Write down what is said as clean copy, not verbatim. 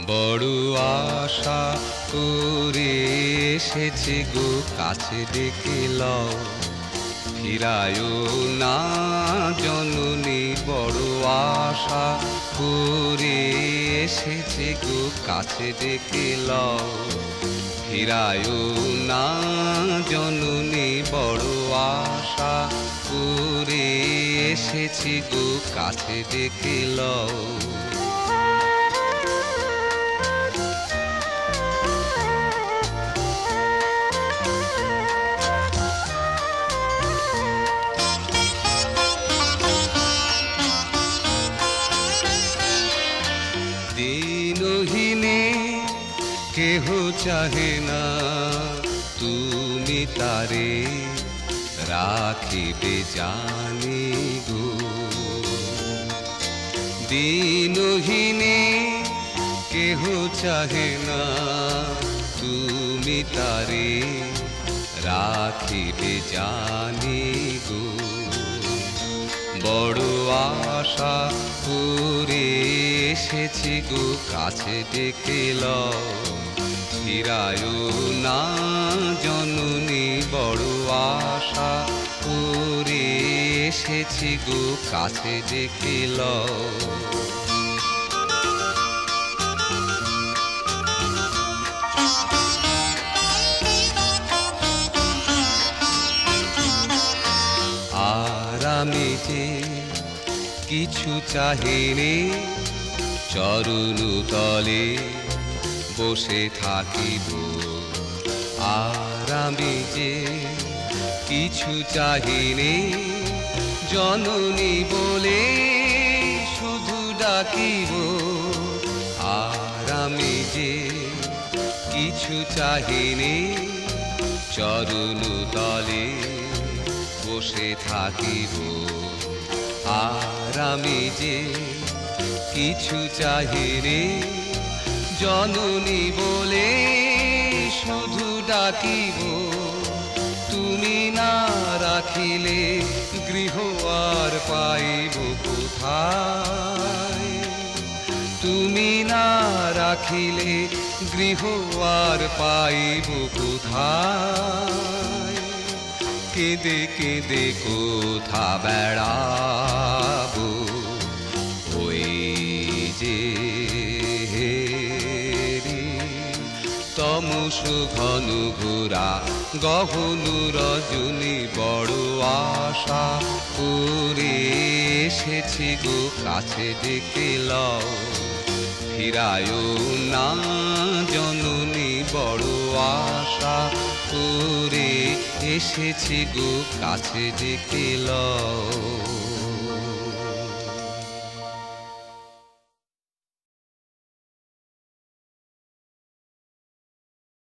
বড় আশা করে এসেছি গো কাছে ডেকে লও, ফিরায়ও না জননী। বড় আশা করে এসেছি গো কাছে ডেকে লও, ফিরায়ও না জননী। বড় আশা করে এসেছি গো কাছে ডেকে লও। দিনহীনে কেহ চাহে না, তুমি তারে রাখিবে জানি গো। দিনহীনে কেহ চাহে না, তুমি তারে রাখিবে জানি গো। বড় আশা করে এসেছি গো কাছে ডেকে লও, ফিরায়ও না জননী। বড় আশা করে এসেছি গো কাছে ডেকে লও। আর আমি যে কিছু চাহিনি, চরণ তলে বসে থাকিব। আর আমি যে কিছু চাহিনি, জননী বলে শুধু ডাকিব। আর আমি যে কিছু চাহিনি, চরণ তলে বসে থাকিব। আর আমি যে কিছু চাহিনি, জননী বলে শুধু ডাকিব। তুমি না রাখিলে গৃহ আর পাইব কোথায়? তুমি না রাখিলে গৃহ আর পাইব কোথায়? কেঁদে কেঁদে কোথা বেড়াবো, ওই যে তমস ঘন ঘোরা গহন রজনী। বড় আশা করে এসেছি গো কাছে ডেকে লও, ফিরায়ও না জননী। বড় আশা করে এসেছি গো কাছে ডেকে লও।